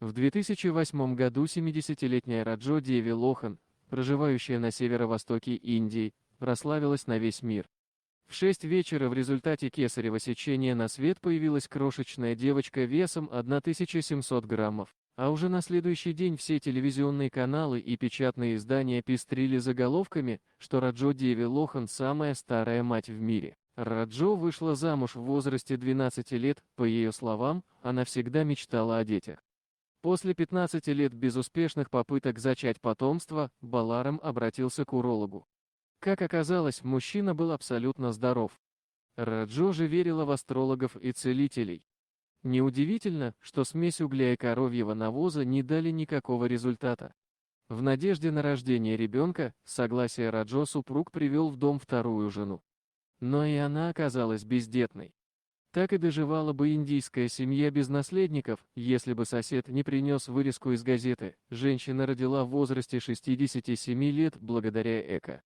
В 2008 году 70-летняя Раджо Деви Лохан, проживающая на северо-востоке Индии, прославилась на весь мир. В 6 вечера в результате кесарево сечения на свет появилась крошечная девочка весом 1700 граммов, а уже на следующий день все телевизионные каналы и печатные издания пестрили заголовками, что Раджо Деви Лохан самая старая мать в мире. Раджо вышла замуж в возрасте 12 лет, по ее словам, она всегда мечтала о детях. После 15 лет безуспешных попыток зачать потомство, Баларам обратился к урологу. Как оказалось, мужчина был абсолютно здоров. Раджо же верила в астрологов и целителей. Неудивительно, что смесь угля и коровьего навоза не дали никакого результата. В надежде на рождение ребенка, согласие Раджо супруг привел в дом вторую жену. Но и она оказалась бездетной. Так и доживала бы индийская семья без наследников, если бы сосед не принес вырезку из газеты. Женщина родила в возрасте 67 лет благодаря ЭКО.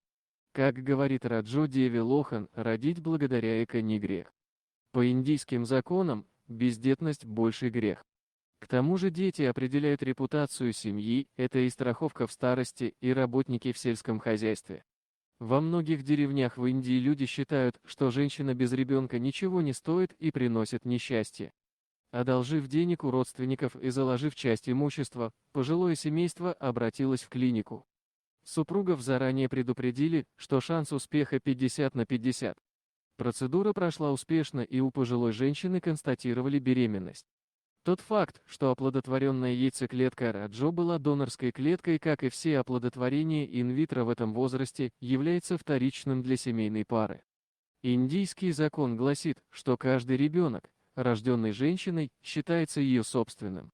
Как говорит Раджо Деви Лохан, родить благодаря ЭКО не грех. По индийским законам, бездетность – больший грех. К тому же дети определяют репутацию семьи, это и страховка в старости, и работники в сельском хозяйстве. Во многих деревнях в Индии люди считают, что женщина без ребенка ничего не стоит и приносит несчастье. Одолжив денег у родственников и заложив часть имущества, пожилое семейство обратилось в клинику. Супругов заранее предупредили, что шанс успеха 50 на 50. Процедура прошла успешно, и у пожилой женщины констатировали беременность. Тот факт, что оплодотворенная яйцеклетка Раджо была донорской клеткой, как и все оплодотворения инвитро в этом возрасте, является вторичным для семейной пары. Индийский закон гласит, что каждый ребенок, рожденный женщиной, считается ее собственным.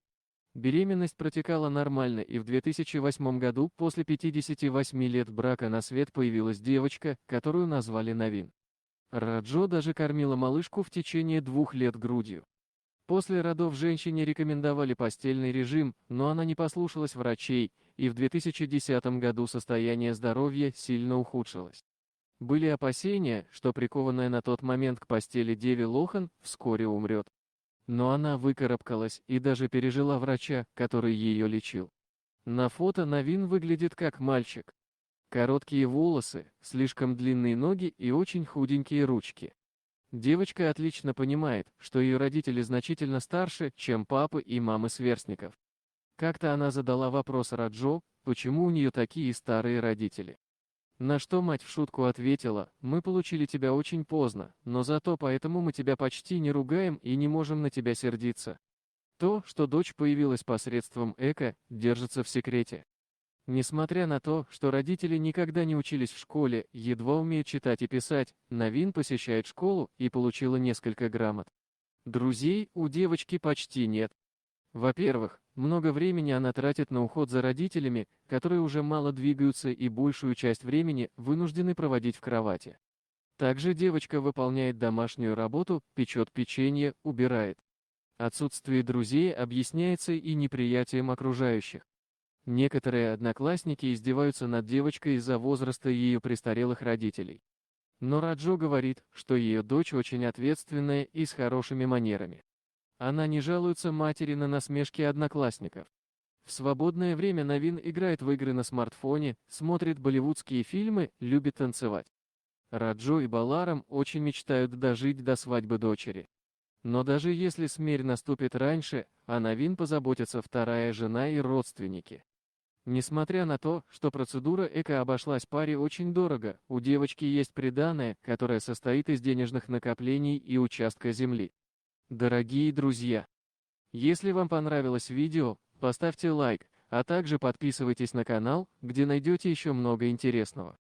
Беременность протекала нормально, и в 2008 году, после 58 лет брака, на свет появилась девочка, которую назвали Навин. Раджо даже кормила малышку в течение 2 лет грудью. После родов женщине рекомендовали постельный режим, но она не послушалась врачей, и в 2010 году состояние здоровья сильно ухудшилось. Были опасения, что прикованная на тот момент к постели Деви Лохан вскоре умрет. Но она выкарабкалась и даже пережила врача, который ее лечил. На фото Навин выглядит как мальчик. Короткие волосы, слишком длинные ноги и очень худенькие ручки. Девочка отлично понимает, что ее родители значительно старше, чем папы и мамы сверстников. Как-то она задала вопрос Раджо, почему у нее такие старые родители. На что мать в шутку ответила: «Мы получили тебя очень поздно, но зато поэтому мы тебя почти не ругаем и не можем на тебя сердиться». То, что дочь появилась посредством ЭКО, держится в секрете. Несмотря на то, что родители никогда не учились в школе, едва умеют читать и писать, Навин посещает школу и получила несколько грамот. Друзей у девочки почти нет. Во-первых, много времени она тратит на уход за родителями, которые уже мало двигаются и большую часть времени вынуждены проводить в кровати. Также девочка выполняет домашнюю работу, печет печенье, убирает. Отсутствие друзей объясняется и неприятием окружающих. Некоторые одноклассники издеваются над девочкой из-за возраста ее престарелых родителей. Но Раджо говорит, что ее дочь очень ответственная и с хорошими манерами. Она не жалуется матери на насмешки одноклассников. В свободное время Навин играет в игры на смартфоне, смотрит болливудские фильмы, любит танцевать. Раджо и Баларам очень мечтают дожить до свадьбы дочери. Но даже если смерть наступит раньше, о Навин позаботятся вторая жена и родственники. Несмотря на то, что процедура ЭКО обошлась паре очень дорого, у девочки есть приданое, которое состоит из денежных накоплений и участка земли. Дорогие друзья, если вам понравилось видео, поставьте лайк, а также подписывайтесь на канал, где найдете еще много интересного.